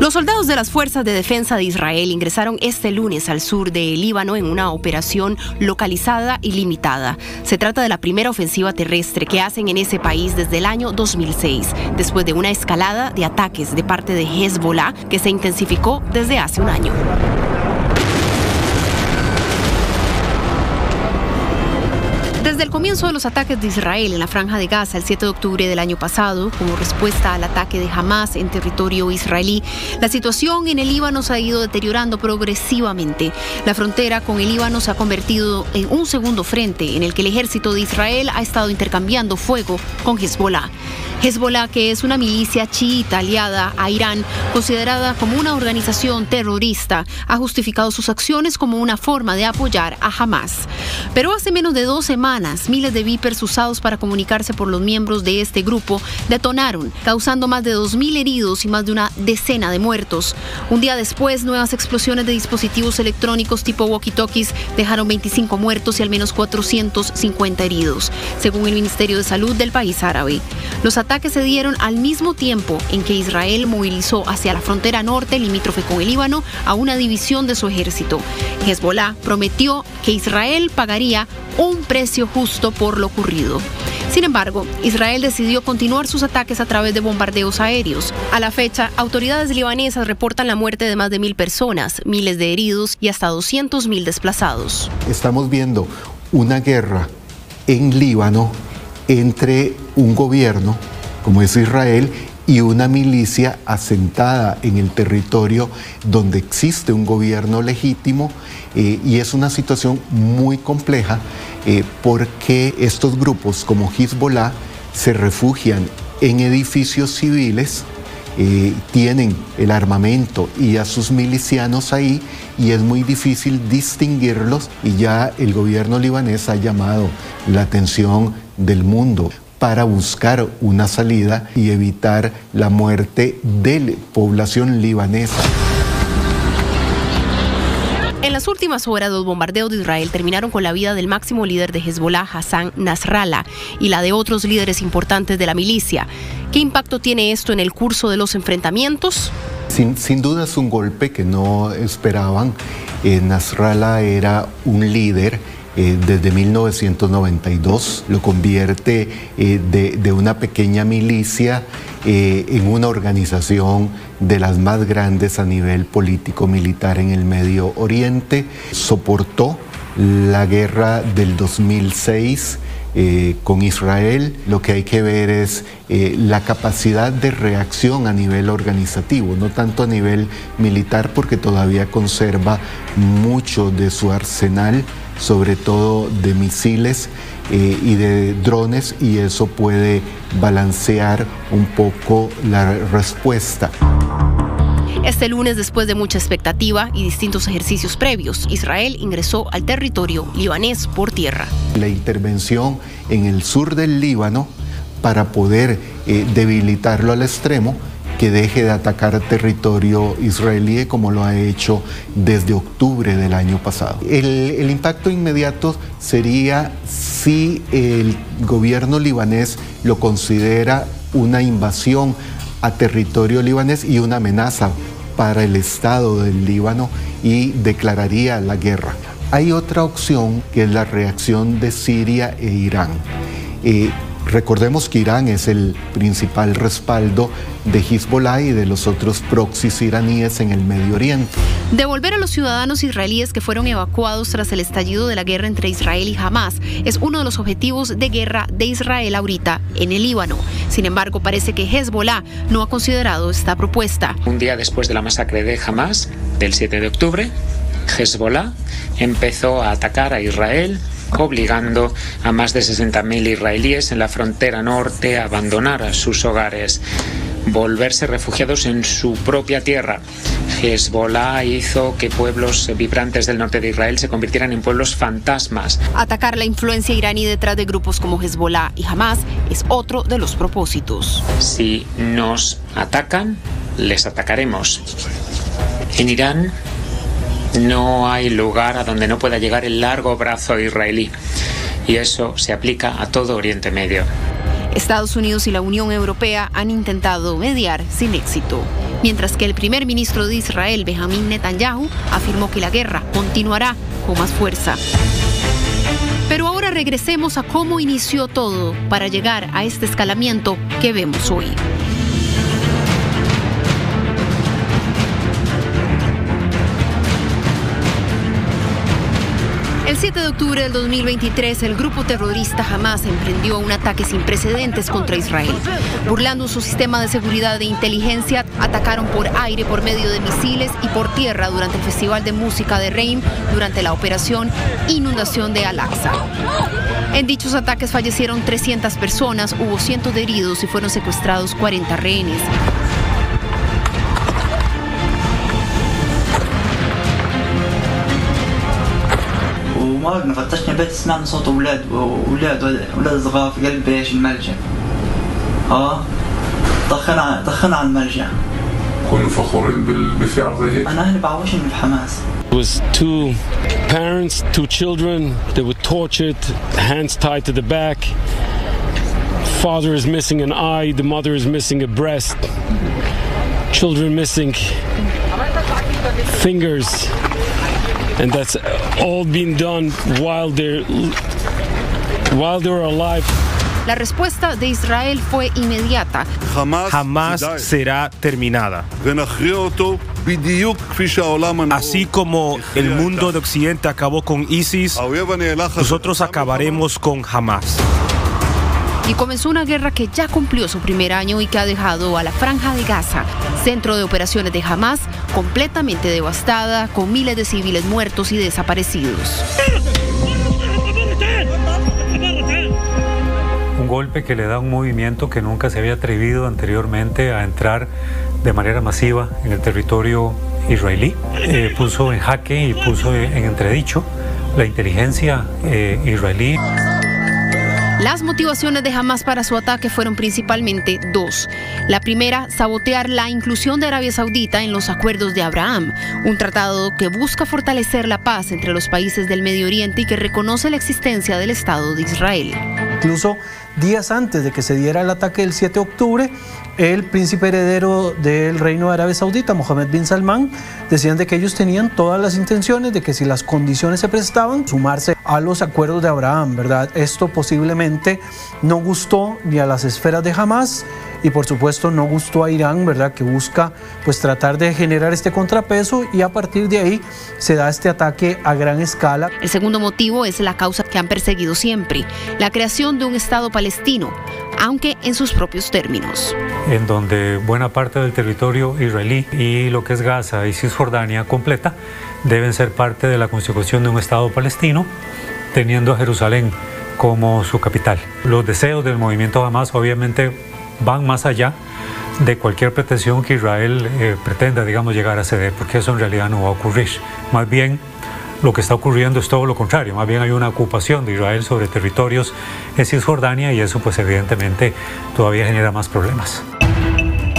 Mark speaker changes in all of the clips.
Speaker 1: Los soldados de las Fuerzas de Defensa de Israel ingresaron este lunes al sur de Líbano en una operación localizada y limitada. Se trata de la primera ofensiva terrestre que hacen en ese país desde el año 2006, después de una escalada de ataques de parte de Hezbollah que se intensificó desde hace un año. Desde el comienzo de los ataques de Israel en la Franja de Gaza el 7 de octubre del año pasado, como respuesta al ataque de Hamas en territorio israelí, la situación en el Líbano se ha ido deteriorando progresivamente. La frontera con el Líbano se ha convertido en un segundo frente en el que el ejército de Israel ha estado intercambiando fuego con Hezbollah. Hezbollah, que es una milicia chiita aliada a Irán, considerada como una organización terrorista, ha justificado sus acciones como una forma de apoyar a Hamas. Pero hace menos de 2 semanas, miles de beepers usados para comunicarse por los miembros de este grupo detonaron, causando más de 2.000 heridos y más de una decena de muertos. Un día después, nuevas explosiones de dispositivos electrónicos tipo walkie-talkies dejaron 25 muertos y al menos 450 heridos, según el Ministerio de Salud del país árabe. Los ataques se dieron al mismo tiempo en que Israel movilizó hacia la frontera norte, limítrofe con el Líbano, a una división de su ejército. Hezbollah prometió que Israel pagaría un precio justo por lo ocurrido. Sin embargo, Israel decidió continuar sus ataques a través de bombardeos aéreos. A la fecha, autoridades libanesas reportan la muerte de más de 1.000 personas, miles de heridos y hasta 200.000 desplazados.
Speaker 2: Estamos viendo una guerra en Líbano entre un gobierno, como es Israel, y una milicia asentada en el territorio donde existe un gobierno legítimo, y es una situación muy compleja porque estos grupos como Hezbollah se refugian en edificios civiles, tienen el armamento y a sus milicianos ahí, y es muy difícil distinguirlos, y ya el gobierno libanés ha llamado la atención del mundo para buscar una salida y evitar la muerte de la población libanesa.
Speaker 1: En las últimas horas, los bombardeos de Israel terminaron con la vida del máximo líder de Hezbollah, Hassan Nasrallah, y la de otros líderes importantes de la milicia. ¿Qué impacto tiene esto en el curso de los enfrentamientos?
Speaker 2: Sin duda es un golpe que no esperaban. Nasrallah era un líder desde 1992, lo convierte de una pequeña milicia en una organización de las más grandes a nivel político-militar en el Medio Oriente. Soportó la guerra del 2006 con Israel. Lo que hay que ver es la capacidad de reacción a nivel organizativo, no tanto a nivel militar, porque todavía conserva mucho de su arsenal, sobre todo de misiles y de drones, y eso puede balancear un poco la respuesta.
Speaker 1: Este lunes, después de mucha expectativa y distintos ejercicios previos, Israel ingresó al territorio libanés por tierra.
Speaker 2: La intervención en el sur del Líbano para poder debilitarlo al extremo, que deje de atacar territorio israelí como lo ha hecho desde octubre del año pasado. El impacto inmediato sería si el gobierno libanés lo considera una invasión a territorio libanés y una amenaza para el Estado del Líbano, y declararía la guerra. Hay otra opción, que es la reacción de Siria e Irán. Recordemos que Irán es el principal respaldo de Hezbollah y de los otros proxies iraníes en el Medio Oriente.
Speaker 1: Devolver a los ciudadanos israelíes que fueron evacuados tras el estallido de la guerra entre Israel y Hamas es uno de los objetivos de guerra de Israel ahorita en el Líbano. Sin embargo, parece que Hezbollah no ha considerado esta propuesta.
Speaker 3: Un día después de la masacre de Hamas, del 7 de octubre, Hezbollah empezó a atacar a Israel, obligando a más de 60.000 israelíes en la frontera norte a abandonar sus hogares, volverse refugiados en su propia tierra. Hezbollah hizo que pueblos vibrantes del norte de Israel se convirtieran en pueblos fantasmas.
Speaker 1: Atacar la influencia iraní detrás de grupos como Hezbollah y Hamas es otro de los propósitos.
Speaker 3: Si nos atacan, les atacaremos. En Irán no hay lugar a donde no pueda llegar el largo brazo israelí, y eso se aplica a todo Oriente Medio.
Speaker 1: Estados Unidos y la Unión Europea han intentado mediar sin éxito. mientras que el primer ministro de Israel, Benjamín Netanyahu, afirmó que la guerra continuará con más fuerza. Pero ahora regresemos a cómo inició todo para llegar a este escalamiento que vemos hoy. El 7 de octubre del 2023, el grupo terrorista Hamas emprendió un ataque sin precedentes contra Israel. Burlando su sistema de seguridad e inteligencia, atacaron por aire por medio de misiles y por tierra durante el Festival de Música de Reim, durante la operación Inundación de Al-Aqsa. En dichos ataques fallecieron 300 personas, hubo cientos de heridos y fueron secuestrados 40 rehenes.
Speaker 4: وما فتشنا البيت سمعنا صوت اولاد صغار في قلب ايش الملجأ. طخنا على الملجأ.
Speaker 5: كونوا فخورين بفعل زي هيك؟
Speaker 4: انا اهلي بعوشني بحماس.
Speaker 6: It was two parents, two children. They were tortured, hands tied to the back. Father is missing an eye, the mother is missing a breast. Children missing fingers. And that's all being done while they're alive.
Speaker 1: La respuesta de Israel fue inmediata.
Speaker 7: Jamás será terminada. Así como el mundo de Occidente acabó con ISIS, nosotros acabaremos con Hamas.
Speaker 1: Y comenzó una guerra que ya cumplió su primer año y que ha dejado a la Franja de Gaza, centro de operaciones de Hamas, completamente devastada, con miles de civiles muertos y desaparecidos.
Speaker 8: Un golpe que le da un movimiento que nunca se había atrevido anteriormente a entrar de manera masiva en el territorio israelí. Puso en jaque y puso en entredicho la inteligencia israelí.
Speaker 1: Las motivaciones de Hamas para su ataque fueron principalmente dos. La primera, sabotear la inclusión de Arabia Saudita en los acuerdos de Abraham, un tratado que busca fortalecer la paz entre los países del Medio Oriente y que reconoce la existencia del Estado de Israel.
Speaker 9: Incluso días antes de que se diera el ataque del 7 de octubre, el príncipe heredero del Reino de Arabia Saudita, Mohammed bin Salman, decían de que ellos tenían todas las intenciones de que si las condiciones se prestaban, sumarse a los acuerdos de Abraham, ¿verdad? Esto posiblemente no gustó ni a las esferas de Hamas y por supuesto no gustó a Irán, ¿verdad? Que busca pues tratar de generar este contrapeso y a partir de ahí se da este ataque a gran escala.
Speaker 1: El segundo motivo es la causa que han perseguido siempre, la creación de un Estado palestino, aunque en sus propios términos.
Speaker 8: En donde buena parte del territorio israelí y lo que es Gaza y Cisjordania completa deben ser parte de la constitución de un Estado palestino, teniendo a Jerusalén como su capital. Los deseos del movimiento Hamas obviamente van más allá de cualquier pretensión que Israel pretenda, digamos, llegar a ceder, porque eso en realidad no va a ocurrir. Más bien, lo que está ocurriendo es todo lo contrario, más bien hay una ocupación de Israel sobre territorios en Cisjordania y eso pues evidentemente todavía genera más problemas.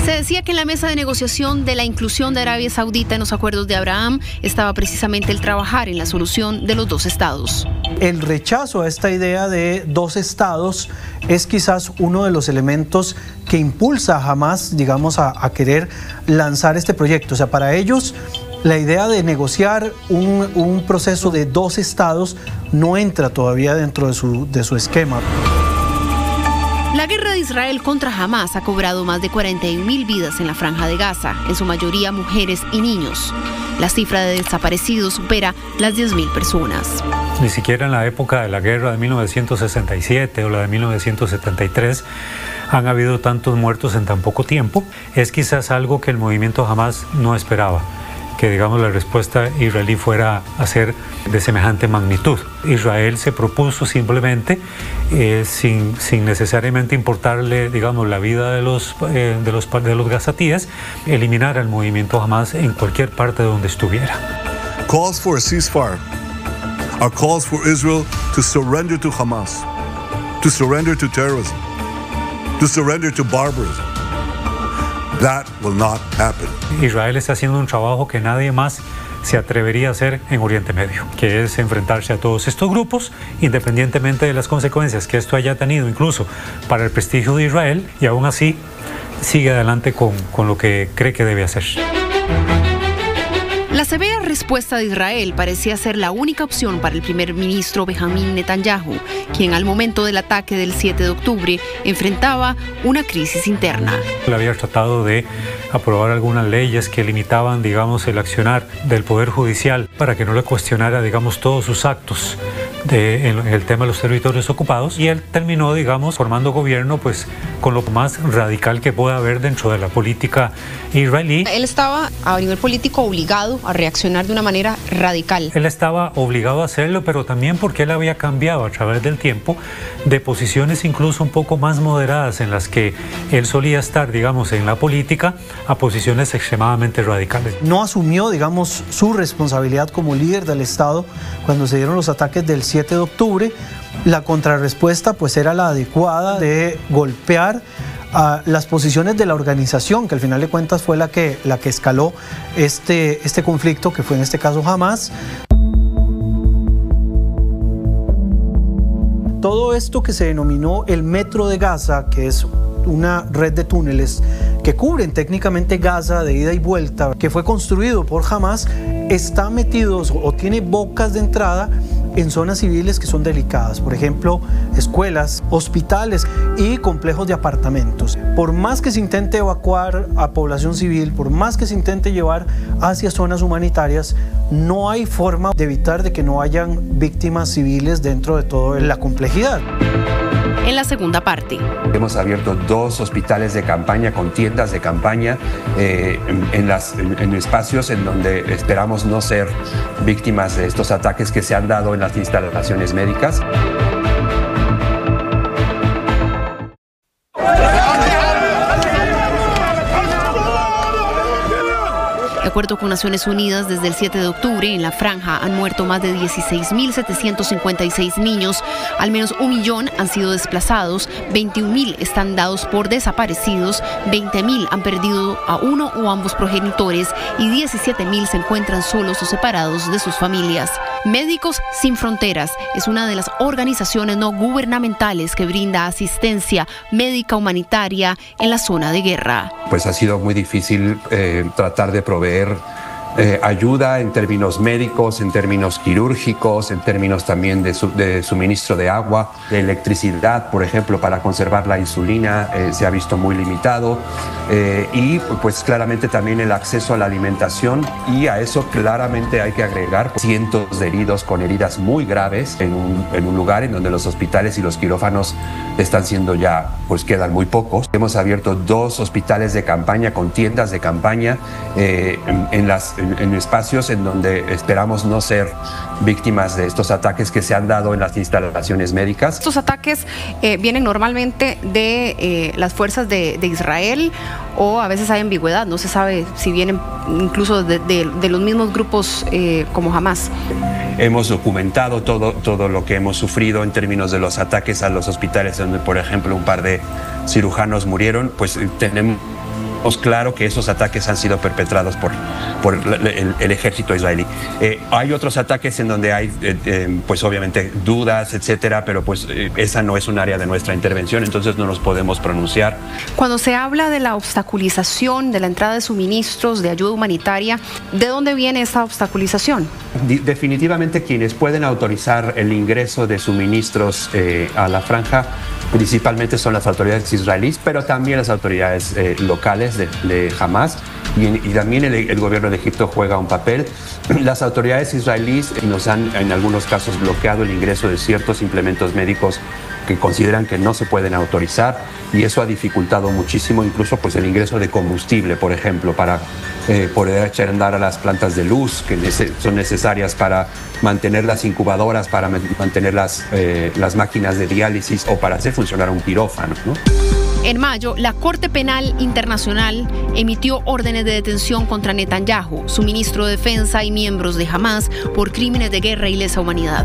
Speaker 1: Se decía que en la mesa de negociación de la inclusión de Arabia Saudita en los acuerdos de Abraham estaba precisamente el trabajar en la solución de los dos estados.
Speaker 9: El rechazo a esta idea de dos estados es quizás uno de los elementos que impulsa a Hamas, digamos, a querer lanzar este proyecto. O sea, para ellos la idea de negociar un proceso de dos estados no entra todavía dentro de su esquema.
Speaker 1: La guerra de Israel contra Hamas ha cobrado más de 41.000 vidas en la Franja de Gaza, en su mayoría mujeres y niños. La cifra de desaparecidos supera las 10.000 personas.
Speaker 8: Ni siquiera en la época de la guerra de 1967 o la de 1973 han habido tantos muertos en tan poco tiempo. Es quizás algo que el movimiento Hamas no esperaba, que digamos la respuesta israelí fuera a ser de semejante magnitud. Israel se propuso simplemente, sin necesariamente importarle, digamos, la vida de los gazatíes, eliminar al movimiento Hamas en cualquier parte donde estuviera.
Speaker 10: Calls for a ceasefire are calls for Israel to surrender to Hamas, to surrender to terrorism, to surrender to barbarism. That will not happen.
Speaker 8: Israel está haciendo un trabajo que nadie más se atrevería a hacer en Oriente Medio, que es enfrentarse a todos estos grupos, independientemente de las consecuencias que esto haya tenido incluso para el prestigio de Israel, y aún así sigue adelante con lo que cree que debe hacer.
Speaker 1: La severa respuesta de Israel parecía ser la única opción para el primer ministro Benjamín Netanyahu, quien al momento del ataque del 7 de octubre enfrentaba una crisis interna.
Speaker 8: Él había tratado de aprobar algunas leyes que limitaban, digamos, el accionar del Poder Judicial para que no le cuestionara, digamos, todos sus actos en el tema de los territorios ocupados, y él terminó, digamos, formando gobierno pues con lo más radical que pueda haber dentro de la política israelí.
Speaker 1: Él estaba a nivel político obligado a reaccionar de una manera radical.
Speaker 8: Él estaba obligado a hacerlo, pero también porque él había cambiado a través del tiempo de posiciones incluso un poco más moderadas en las que él solía estar, digamos, en la política, a posiciones extremadamente radicales.
Speaker 9: No asumió, digamos, su responsabilidad como líder del Estado cuando se dieron los ataques del 7 de octubre. La contrarrespuesta pues era la adecuada de golpear a las posiciones de la organización, que al final de cuentas fue la que escaló este conflicto, que fue en este caso Hamás. Todo esto que se denominó el Metro de Gaza, que es una red de túneles que cubren técnicamente Gaza de ida y vuelta, que fue construido por Hamás, está metido o tiene bocas de entrada en zonas civiles que son delicadas, por ejemplo, escuelas, hospitales y complejos de apartamentos. Por más que se intente evacuar a población civil, por más que se intente llevar hacia zonas humanitarias, no hay forma de evitar de que no hayan víctimas civiles dentro de toda la complejidad.
Speaker 1: En la segunda parte.
Speaker 11: Hemos abierto 2 hospitales de campaña con tiendas de campaña en espacios en donde esperamos no ser víctimas de estos ataques que se han dado en las instalaciones médicas.
Speaker 1: De acuerdo con Naciones Unidas, desde el 7 de octubre en la franja han muerto más de 16.756 niños, al menos 1 millón han sido desplazados, 21.000 están dados por desaparecidos, 20.000 han perdido a uno o ambos progenitores y 17.000 se encuentran solos o separados de sus familias. Médicos Sin Fronteras es una de las organizaciones no gubernamentales que brinda asistencia médica humanitaria en la zona de guerra.
Speaker 11: Pues ha sido muy difícil tratar de proveer ayuda en términos médicos, en términos quirúrgicos, en términos también de suministro de agua, de electricidad, por ejemplo, para conservar la insulina se ha visto muy limitado, y pues claramente también el acceso a la alimentación, y a eso claramente hay que agregar cientos de heridos con heridas muy graves en un lugar en donde los hospitales y los quirófanos están siendo ya, pues quedan muy pocos. Hemos abierto 2 hospitales de campaña con tiendas de campaña en espacios en donde esperamos no ser víctimas de estos ataques que se han dado en las instalaciones médicas.
Speaker 1: Estos ataques vienen normalmente de las fuerzas de Israel, o a veces hay ambigüedad, no se sabe si vienen incluso de los mismos grupos como Hamás.
Speaker 11: Hemos documentado todo lo que hemos sufrido en términos de los ataques a los hospitales donde, por ejemplo, un par de cirujanos murieron. Pues tenemos claro que esos ataques han sido perpetrados por el ejército israelí. Hay otros ataques en donde hay, pues obviamente, dudas, etcétera, pero pues esa no es un área de nuestra intervención, entonces no nos podemos pronunciar.
Speaker 1: Cuando se habla de la obstaculización de la entrada de suministros, de ayuda humanitaria, ¿de dónde viene esta obstaculización?
Speaker 11: Definitivamente quienes pueden autorizar el ingreso de suministros a la franja principalmente son las autoridades israelíes, pero también las autoridades locales de Hamás, y también el gobierno de Egipto juega un papel. Las autoridades israelíes nos han en algunos casos bloqueado el ingreso de ciertos implementos médicos que consideran que no se pueden autorizar, y eso ha dificultado muchísimo incluso pues el ingreso de combustible, por ejemplo, para poder echar a andar a las plantas de luz que son necesarias para mantener las incubadoras, para mantener las máquinas de diálisis o para hacer funcionar un quirófano, ¿no?
Speaker 1: En mayo, la Corte Penal Internacional emitió órdenes de detención contra Netanyahu, su ministro de Defensa y miembros de Hamás por crímenes de guerra y lesa humanidad.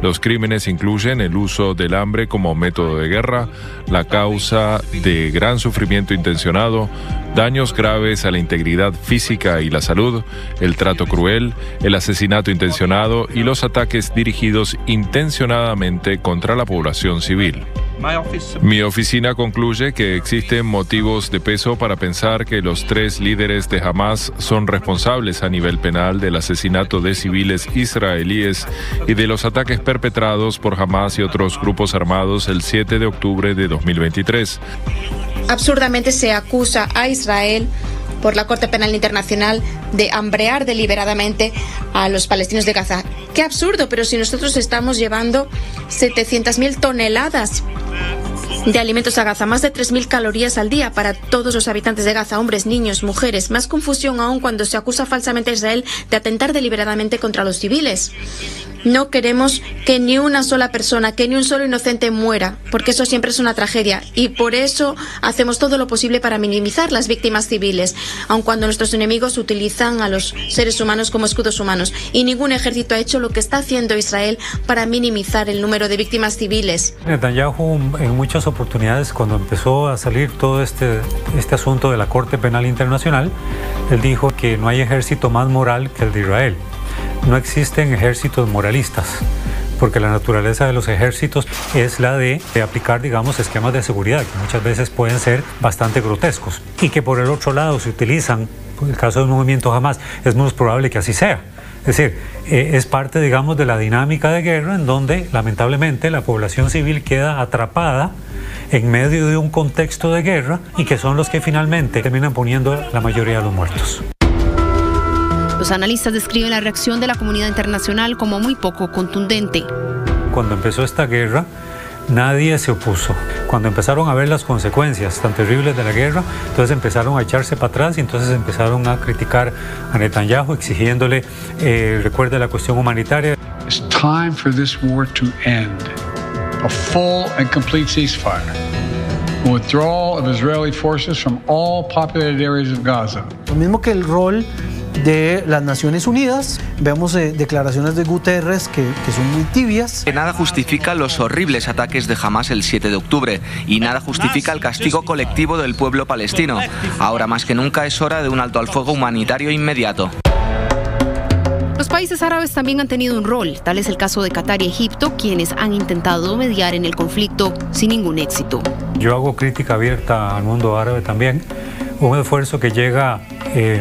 Speaker 12: Los crímenes incluyen el uso del hambre como método de guerra, la causa de gran sufrimiento intencionado, daños graves a la integridad física y la salud, el trato cruel, el asesinato intencionado y los ataques dirigidos intencionadamente contra la población civil. Mi oficina concluye que existen motivos de peso para pensar que los 3 líderes de Hamas son responsables a nivel penal del asesinato de civiles israelíes y de los ataques perpetrados por Hamas y otros grupos armados el 7 de octubre de 2023.
Speaker 13: Absurdamente se acusa a Israel por la Corte Penal Internacional de hambrear deliberadamente a los palestinos de Gaza. ¡Qué absurdo! Pero si nosotros estamos llevando 700.000 toneladas de alimentos a Gaza, más de 3.000 calorías al día para todos los habitantes de Gaza, hombres, niños, mujeres. Más confusión aún cuando se acusa falsamente a Israel de atentar deliberadamente contra los civiles. No queremos que ni una sola persona, que ni un solo inocente muera, porque eso siempre es una tragedia. Y por eso hacemos todo lo posible para minimizar las víctimas civiles, aun cuando nuestros enemigos utilizan a los seres humanos como escudos humanos. Y ningún ejército ha hecho lo que está haciendo Israel para minimizar el número de víctimas civiles.
Speaker 8: Netanyahu, en muchas oportunidades, cuando empezó a salir todo este asunto de la Corte Penal Internacional, él dijo que no hay ejército más moral que el de Israel. No existen ejércitos moralistas, porque la naturaleza de los ejércitos es la de aplicar, digamos, esquemas de seguridad que muchas veces pueden ser bastante grotescos y que por el otro lado se utilizan, en el caso del movimiento Hamas, es muy probable que así sea. Es decir, es parte, digamos, de la dinámica de guerra en donde, lamentablemente, la población civil queda atrapada en medio de un contexto de guerra y que son los que finalmente terminan poniendo la mayoría de los muertos.
Speaker 1: Los analistas describen la reacción de la comunidad internacional como muy poco contundente.
Speaker 8: Cuando empezó esta guerra, nadie se opuso. Cuando empezaron a ver las consecuencias tan terribles de la guerra, entonces empezaron a echarse para atrás y entonces empezaron a criticar a Netanyahu, exigiéndole, recuerde la cuestión humanitaria.
Speaker 14: It's time for this war to end. A full and complete ceasefire. A withdrawal of Israeli forces from all populated areas of Gaza.
Speaker 9: Lo mismo que el rol de las Naciones Unidas. Vemos declaraciones de Guterres que son muy tibias.
Speaker 15: Nada justifica los horribles ataques de Hamas el 7 de octubre y nada justifica el castigo colectivo del pueblo palestino. Ahora más que nunca es hora de un alto al fuego humanitario inmediato.
Speaker 1: Los países árabes también han tenido un rol, tal es el caso de Qatar y Egipto, quienes han intentado mediar en el conflicto sin ningún éxito.
Speaker 8: Yo hago crítica abierta al mundo árabe también, un esfuerzo que llega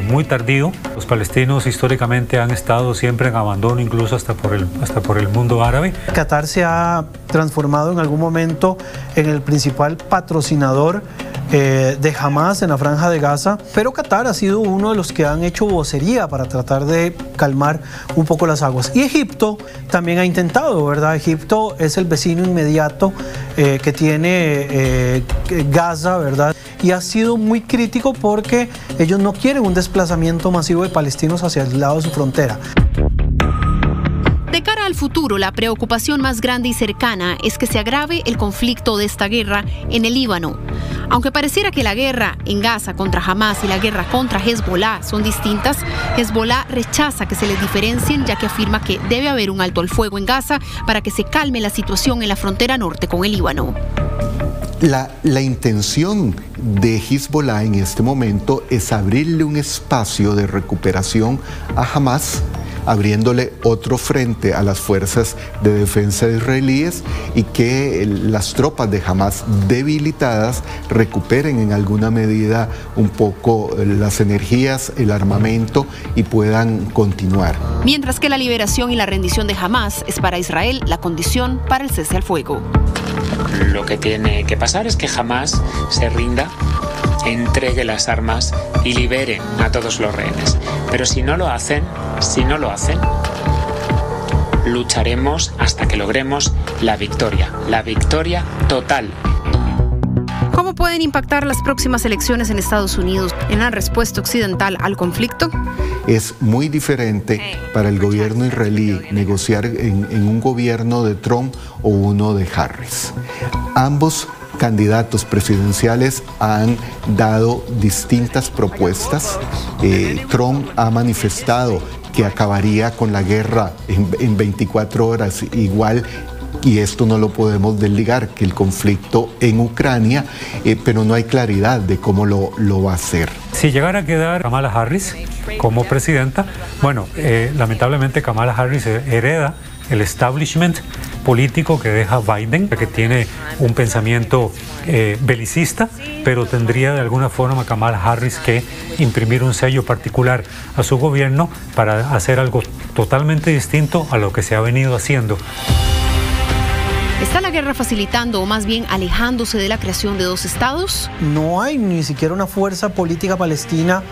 Speaker 8: muy tardío. Los palestinos históricamente han estado siempre en abandono, incluso hasta por el mundo árabe.
Speaker 9: Qatar se ha transformado en algún momento en el principal patrocinador de Hamas en la Franja de Gaza, pero Qatar ha sido uno de los que han hecho vocería para tratar de calmar un poco las aguas. Y Egipto también ha intentado, ¿verdad? Egipto es el vecino inmediato que tiene Gaza, ¿verdad? Y ha sido muy crítico porque ellos no quieren un desplazamiento masivo de palestinos hacia el lado de su frontera.
Speaker 1: De cara al futuro, la preocupación más grande y cercana es que se agrave el conflicto de esta guerra en el Líbano. Aunque pareciera que la guerra en Gaza contra Hamas y la guerra contra Hezbollah son distintas, Hezbollah rechaza que se les diferencien, ya que afirma que debe haber un alto al fuego en Gaza para que se calme la situación en la frontera norte con el Líbano.
Speaker 2: La intención de Hezbollah en este momento es abrirle un espacio de recuperación a Hamas, abriéndole otro frente a las fuerzas de defensa israelíes y que las tropas de Hamas debilitadas recuperen en alguna medida un poco las energías, el armamento y puedan continuar.
Speaker 1: Mientras que la liberación y la rendición de Hamas es para Israel la condición para el cese al fuego.
Speaker 3: Lo que tiene que pasar es que Hamas se rinda, entregue las armas y libere a todos los rehenes. Pero si no lo hacen, lucharemos hasta que logremos la victoria total.
Speaker 1: ¿Cómo pueden impactar las próximas elecciones en Estados Unidos en la respuesta occidental al conflicto?
Speaker 2: Es muy diferente para el gobierno israelí negociar en un gobierno de Trump o uno de Harris. Ambos candidatos presidenciales han dado distintas propuestas. Trump ha manifestado que acabaría con la guerra en 24 horas, igual y esto no lo podemos desligar, que el conflicto en Ucrania, pero no hay claridad de cómo lo va a hacer.
Speaker 8: Si llegara a quedar Kamala Harris como presidenta, bueno, lamentablemente Kamala Harris hereda el establishment político que deja Biden, que tiene un pensamiento belicista, pero tendría de alguna forma Kamala Harris que imprimir un sello particular a su gobierno para hacer algo totalmente distinto a lo que se ha venido haciendo.
Speaker 1: ¿Está la guerra facilitando o más bien alejándose de la creación de dos estados?
Speaker 9: No hay ni siquiera una fuerza política palestina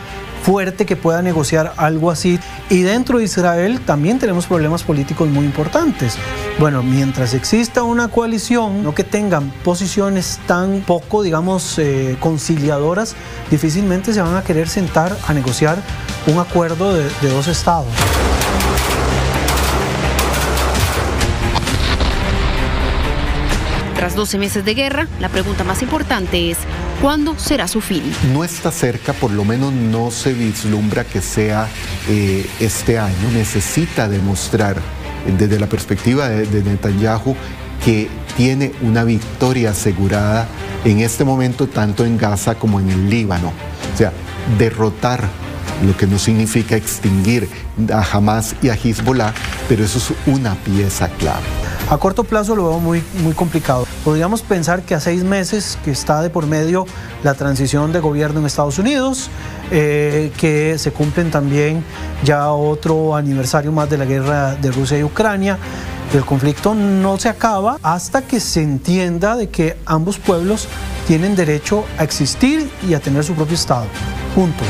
Speaker 9: fuerte que pueda negociar algo así. Y dentro de Israel también tenemos problemas políticos muy importantes. Bueno, mientras exista una coalición, no que tengan posiciones tan poco, digamos, conciliadoras, difícilmente se van a querer sentar a negociar un acuerdo de dos estados.
Speaker 1: Tras 12 meses de guerra, la pregunta más importante es, ¿cuándo será su fin?
Speaker 2: No está cerca, por lo menos no se vislumbra que sea este año. Necesita demostrar, desde la perspectiva de Netanyahu, que tiene una victoria asegurada en este momento, tanto en Gaza como en el Líbano. O sea, derrotar, lo que no significa extinguir a Hamas y a Hezbollah, pero eso es una pieza clave.
Speaker 9: A corto plazo lo veo muy complicado. Podríamos pensar que a 6 meses que está de por medio la transición de gobierno en Estados Unidos, que se cumplen también ya otro aniversario más de la guerra de Rusia y Ucrania. El conflicto no se acaba hasta que se entienda de que ambos pueblos tienen derecho a existir y a tener su propio Estado. Punto.